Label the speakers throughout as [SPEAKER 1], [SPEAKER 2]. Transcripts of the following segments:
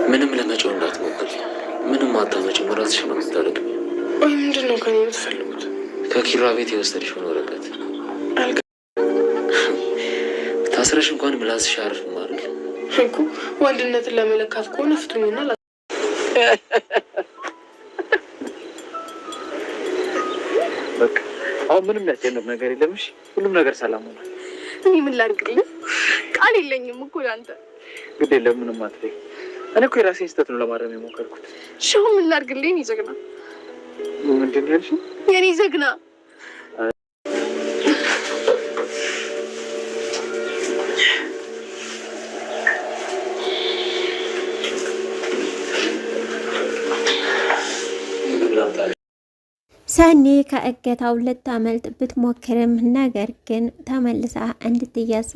[SPEAKER 1] ምንም ለመጮህ እንዳትሞክሪ። ምንም አታመጭም። ራስሽ ነው የምታደርግ።
[SPEAKER 2] ምንድን ነው ከኔ የምትፈልጉት?
[SPEAKER 1] ከኪራ ቤት የወሰድሽውን ወረቀት ታስረሽ እንኳን ምላስሽ አርፍ ማድረግ
[SPEAKER 2] እኮ ወንድነትን ለመለካት ከሆነ ፍቱኝና
[SPEAKER 3] በቃ አሁን ምንም ያስጨንቅ ነገር የለምሽ። ሁሉም ነገር ሰላም ሆኗል።
[SPEAKER 2] እኔ ምን ላድርግልህ? ቃል የለኝም እኮ ለአንተ።
[SPEAKER 3] ግድ የለም ምንም አትበይ። እኔ እኮ የራሴን ስህተት ነው ለማረም የሞከርኩት።
[SPEAKER 2] ሸው ምን ላድርግልህ? የኔ ጀግና።
[SPEAKER 3] ምንድን ነው ያልሽኝ?
[SPEAKER 2] የኔ ጀግና
[SPEAKER 4] ሰኒ ከእገታው ልታመልጥ ብትሞክርም ነገር ግን ተመልሳ እንድትያዝ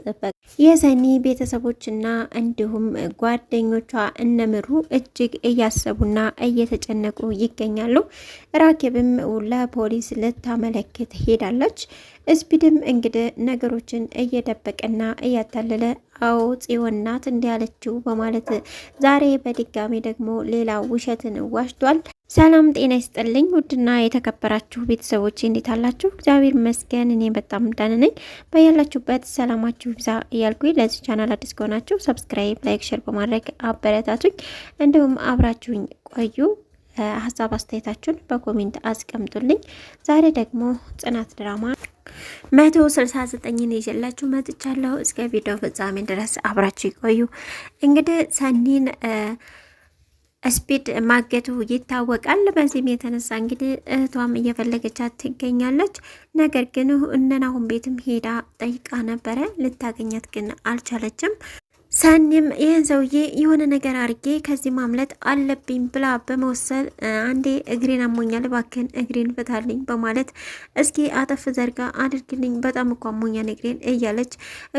[SPEAKER 4] የሰኒ ቤተሰቦችና እንዲሁም ጓደኞቿ እነምሩ እጅግ እያሰቡና እየተጨነቁ ይገኛሉ። ራኬብም ለፖሊስ ልታመለክት ሄዳለች። ስፒድም እንግዲህ ነገሮችን እየደበቀና እያታለለ አዎ ጽዮን ናት እንዲያለችው በማለት ዛሬ በድጋሚ ደግሞ ሌላ ውሸትን ዋሽቷል። ሰላም ጤና ይስጥልኝ ውድና የተከበራችሁ ቤተሰቦች እንዴት አላችሁ? እግዚአብሔር ይመስገን እኔ በጣም ደህና ነኝ። በያላችሁበት ሰላማችሁ ይብዛ እያልኩኝ ለዚህ ቻናል አዲስ ከሆናችሁ ሰብስክራይብ፣ ላይክ፣ ሼር በማድረግ አበረታቱኝ። እንዲሁም አብራችሁኝ ቆዩ። ሀሳብ አስተያየታችሁን በኮሜንት አስቀምጡልኝ። ዛሬ ደግሞ ጽናት ድራማ 169ን ይዤላችሁ መጥቻለሁ። እስከ ቪዲዮ ፍጻሜ ድረስ አብራችሁ ይቆዩ። እንግዲህ ሰኒን ስፒድ ማገቱ ይታወቃል። በዚህም የተነሳ እንግዲህ እህቷም እየፈለገቻት ትገኛለች። ነገር ግን እነናሁን ቤትም ሄዳ ጠይቃ ነበረ፣ ልታገኛት ግን አልቻለችም። ሰኒም ይህን ሰውዬ የሆነ ነገር አድርጌ ከዚህ ማምለጥ አለብኝ ብላ በመወሰን አንዴ እግሬን አሞኛል፣ እባክህን እግሬን ፍታልኝ በማለት እስኪ አጠፍ ዘርጋ አድርግልኝ፣ በጣም እኮ አሞኛል እግሬን እያለች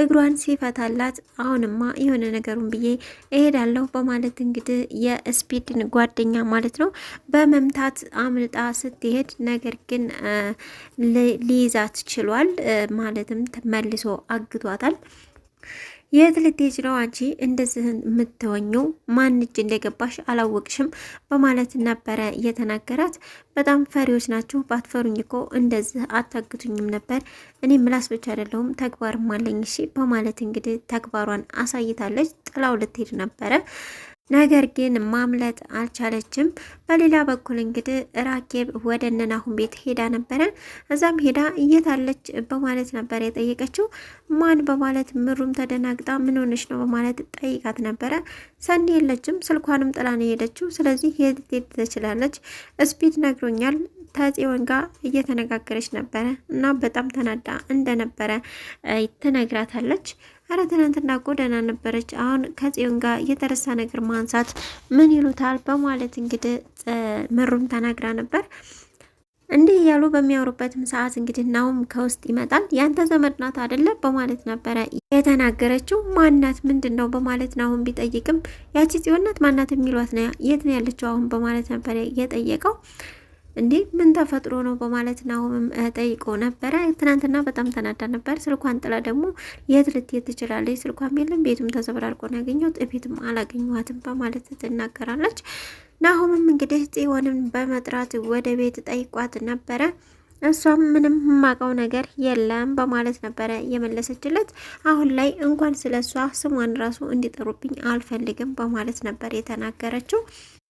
[SPEAKER 4] እግሯን ሲፈታላት አሁንማ የሆነ ነገሩን ብዬ እሄዳለሁ በማለት እንግዲህ የስፒድን ጓደኛ ማለት ነው በመምታት አምልጣ ስትሄድ ነገር ግን ሊይዛት ችሏል። ማለትም መልሶ አግቷታል። የት ልትሄጂ ነው አንቺ እንደዚህ የምትወኘው? ማን እጅ እንደገባሽ አላወቅሽም በማለት ነበረ የተናገራት። በጣም ፈሪዎች ናችሁ፣ ባትፈሩኝ እኮ እንደዚህ አታግቱኝም ነበር። እኔ ምላስ ብቻ አይደለሁም ተግባርም አለኝ እሺ በማለት እንግዲህ ተግባሯን አሳይታለች። ጥላው ልትሄድ ነበረ ነገር ግን ማምለጥ አልቻለችም። በሌላ በኩል እንግዲህ ራኬብ ወደ እነናሁን ቤት ሄዳ ነበረ። እዛም ሄዳ እየታለች በማለት ነበር የጠየቀችው። ማን በማለት ምሩም ተደናግጣ ምን ሆነች ነው በማለት ጠይቃት ነበረ። ሰኒ የለችም፣ ስልኳንም ጥላ ነው የሄደችው። ስለዚህ የት ትችላለች? ስፒድ ነግሮኛል ተጽዮን ጋር እየተነጋገረች ነበረ እና በጣም ተናዳ እንደነበረ ትነግራታለች። አረ ትናንትና እኮ ደህና ነበረች፣ አሁን ከጽዮን ጋር የተረሳ ነገር ማንሳት ምን ይሉታል በማለት እንግዲህ ምሩም ተናግራ ነበር። እንዲህ እያሉ በሚያወሩበትም ሰዓት እንግዲህ ናሁም ከውስጥ ይመጣል። ያንተ ዘመድ ናት አይደለ በማለት ነበረ የተናገረችው። ማናት ምንድን ነው በማለት ናሁም ቢጠይቅም ያቺ ጽዮን ናት ማናት የሚሏት ነው የት ነው ያለችው አሁን በማለት ነበረ የጠየቀው። እንዴ ምን ተፈጥሮ ነው በማለት ናሁምም ጠይቆ ነበረ። ትናንትና በጣም ተናዳ ነበር። ስልኳን ጥላ ደግሞ የት ልትሄድ ትችላለች? ስልኳም የለም፣ ቤቱም ተዘበራርቆ ነው ያገኘሁት፣ ቤትም አላገኘኋትም በማለት ትናገራለች። ናሁምም እንግዲህ ጽዮንን በመጥራት ወደ ቤት ጠይቋት ነበረ። እሷም ምንም የማውቀው ነገር የለም በማለት ነበረ የመለሰችለት። አሁን ላይ እንኳን ስለሷ ስሟን ራሱ እንዲጠሩብኝ አልፈልግም በማለት ነበር የተናገረችው።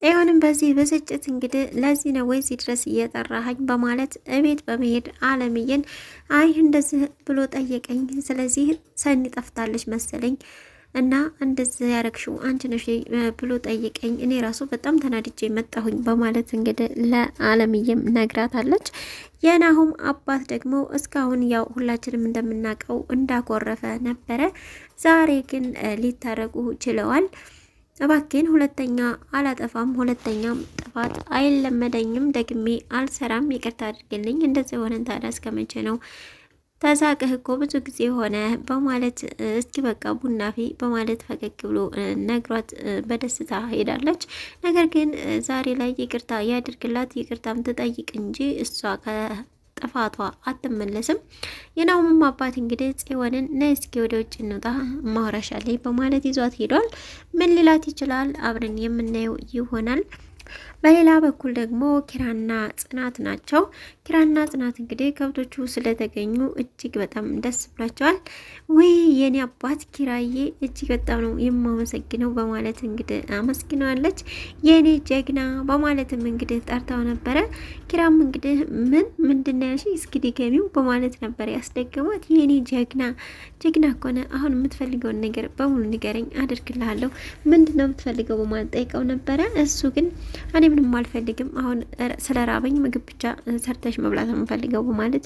[SPEAKER 4] ጽዮንም በዚህ ብስጭት እንግዲህ ለዚህ ነው ወይስ ድረስ እየጠራኸኝ በማለት እቤት በመሄድ አለምዬን አይ እንደዚህ ብሎ ጠየቀኝ፣ ስለዚህ ሰኒ ጠፍታለች መሰለኝ እና እንደዚህ ያረግሽው አንቺ ነሽ ብሎ ጠየቀኝ፣ እኔ ራሱ በጣም ተናድጄ መጣሁኝ በማለት እንግዲህ ለአለምዬም ነግራታለች። የናሁም አባት ደግሞ እስካሁን ያው ሁላችንም እንደምናውቀው እንዳኮረፈ ነበረ። ዛሬ ግን ሊታረቁ ችለዋል። እባክህን ሁለተኛ አላጠፋም፣ ሁለተኛም ጥፋት አይለመደኝም፣ ደግሜ አልሰራም፣ ይቅርታ አድርግልኝ። እንደዚህ ሆነን ታዲያ እስከመቼ ነው? ተሳቅህ እኮ ብዙ ጊዜ ሆነ በማለት እስኪ በቃ ቡናፊ በማለት ፈገግ ብሎ ነግሯት በደስታ ሄዳለች። ነገር ግን ዛሬ ላይ ይቅርታ ያድርግላት፣ ይቅርታም ትጠይቅ እንጂ እሷ ከጥፋቷ አትመለስም። የናሆምም አባት እንግዲህ ጽዮንን ነይ እስኪ ወደ ውጭ እንውጣ ማውራሻለኝ በማለት ይዟት ሄዷል። ምን ሊላት ይችላል? አብረን የምናየው ይሆናል። በሌላ በኩል ደግሞ ኪራና ጽናት ናቸው። ኪራና ጽናት እንግዲህ ከብቶቹ ስለተገኙ እጅግ በጣም ደስ ብሏቸዋል። ውይ የኔ አባት ኪራዬ እጅግ በጣም ነው የማመሰግነው በማለት እንግዲህ አመስግነዋለች። የኔ ጀግና በማለትም እንግዲህ ጠርታው ነበረ። ኪራም እንግዲህ ምንድን ያልሽ እስኪ ድገሚው በማለት ነበር ያስደገሟት። የኔ ጀግና ከሆነ አሁን የምትፈልገውን ነገር በሙሉ ንገረኝ አድርግልሃለሁ፣ ምንድነው የምትፈልገው በማለት ጠይቀው ነበረ። እሱ ግን እኔ ምንም አልፈልግም፣ አሁን ስለ ራበኝ ምግብ ብቻ ሰርተሽ መብላት ነው የምፈልገው በማለት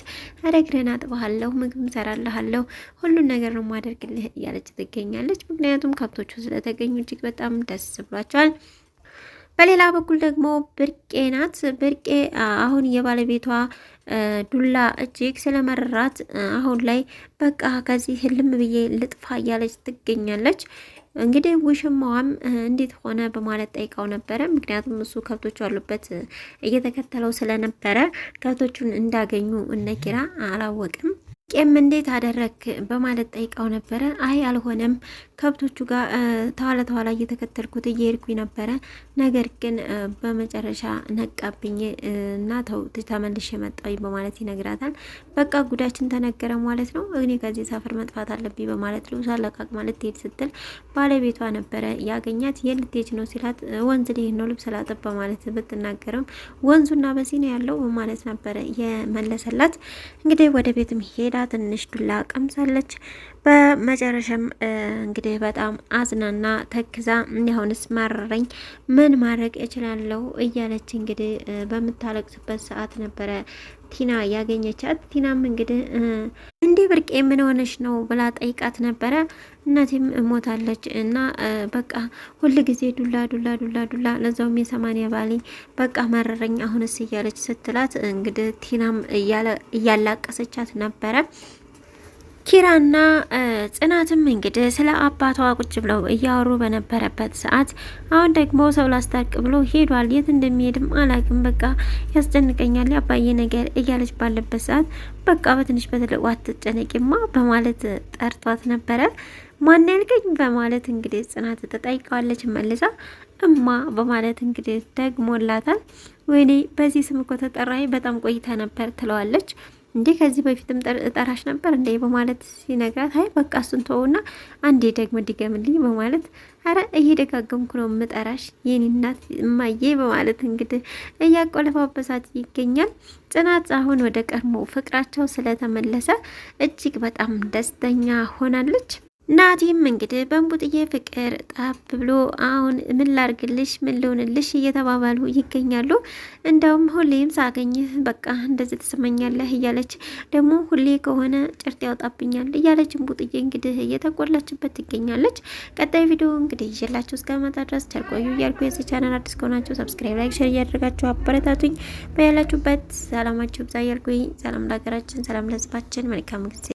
[SPEAKER 4] እግርህን አጥብሃለሁ፣ ምግብ እሰራልሃለሁ፣ ሁሉን ነገር ነው ማደርግልህ እያለች ትገኛለች። ምክንያቱም ከብቶቹ ስለተገኙ እጅግ በጣም ደስ ብሏቸዋል። በሌላ በኩል ደግሞ ብርቄ ናት። ብርቄ አሁን የባለቤቷ ዱላ እጅግ ስለመረራት አሁን ላይ በቃ ከዚህ ህልም ብዬ ልጥፋ እያለች ትገኛለች። እንግዲህ ውሽማዋም እንዴት ሆነ በማለት ጠይቀው ነበረ። ምክንያቱም እሱ ከብቶቹ ያሉበት እየተከተለው ስለነበረ ከብቶቹን እንዳገኙ እነ ኪራ አላወቅም። ቄም እንዴት አደረክ በማለት ጠይቀው ነበረ። አይ አልሆነም፣ ከብቶቹ ጋር ተኋላ እየተከተልኩት እየሄድኩኝ ነበረ፣ ነገር ግን በመጨረሻ ነቃብኝ እና ተመልሼ መጣሁኝ በማለት ይነግራታል። በቃ ጉዳችን ተነገረ ማለት ነው፣ እኔ ከዚህ ሰፈር መጥፋት አለብኝ በማለት ልብስ አለቃቅ ማለት ትሄድ ስትል ባለቤቷ ነበረ ያገኛት። የልትሄጂ ነው ሲላት ወንዝ ልሄድ ነው ልብስ ላጥብ በማለት ብትናገረም ወንዙና በዚህ ነው ያለው በማለት ነበረ የመለሰላት። እንግዲህ ወደ ቤትም ሄዳ ትንሽ ዱላ ቀምሳለች። በመጨረሻም እንግዲህ በጣም አዝናና ተክዛ እንዲሆንስ ማረረኝ ምን ማድረግ እችላለሁ እያለች እንግዲህ በምታለቅስበት ሰዓት ነበረ ቲና ያገኘቻት። ቲናም እንግዲህ እንዲህ ብርቄ ምን ሆነሽ ነው ብላ ጠይቃት ነበረ። እናቴም ሞታለች እና በቃ ሁል ጊዜ ዱላ ለዛውም የ80 ባሌ በቃ መረረኝ አሁንስ እያለች ስትላት እንግዲህ ቲናም እያላቀሰቻት ነበረ። ኪራና ጽናትም እንግዲህ ስለ አባቷ ቁጭ ብለው እያወሩ በነበረበት ሰዓት አሁን ደግሞ ሰው ላስታርቅ ብሎ ሄዷል። የት እንደሚሄድም አላቅም፣ በቃ ያስጨንቀኛል ያባዬ ነገር እያለች ባለበት ሰዓት በቃ በትንሽ በትልቁ አትጨነቂማ በማለት ጠርቷት ነበረ። ማን ያልከኝ በማለት እንግዲህ ጽናት ተጠይቀዋለች። መልሳ እማ በማለት እንግዲህ ደግሞላታል። ወይኔ በዚህ ስም እኮ ተጠራኝ በጣም ቆይታ ነበር ትለዋለች። እንዴ ከዚህ በፊትም ጠራሽ ነበር እንዴ በማለት ሲነግራት አይ በቃ እሱን ተውና አንዴ ደግሞ ድገምልኝ በማለት አረ እየደጋገምኩ ነው ምጠራሽ የኔ እናት እማዬ በማለት እንግዲህ እያቆለፋበሳት ይገኛል። ጽናት አሁን ወደ ቀድሞ ፍቅራቸው ስለተመለሰ እጅግ በጣም ደስተኛ ሆናለች። ናቲም እንግዲህ በእንቡጥዬ ፍቅር ጣብ ብሎ አሁን ምን ላርግልሽ ምን ልሆንልሽ እየተባባሉ ይገኛሉ። እንደውም ሁሌም ሳገኝህ በቃ እንደዚህ ትስመኛለህ እያለች ደግሞ ሁሌ ከሆነ ጭርት ያወጣብኛል እያለች እንቡጥዬ እንግዲህ እየተቆላችበት ትገኛለች። ቀጣይ ቪዲዮ እንግዲህ ይዤላችሁ እስከመጣ ድረስ ቸር ቆዩ እያልኩ የዚህ ቻናል አዲስ ከሆናችሁ ሰብስክራይብ፣ ላይክ፣ ሼር እያደረጋችሁ አበረታቱኝ። በያላችሁበት ሰላማችሁ ብዛ እያልኩኝ ሰላም ለሀገራችን፣ ሰላም ለሕዝባችን፣ መልካም ጊዜ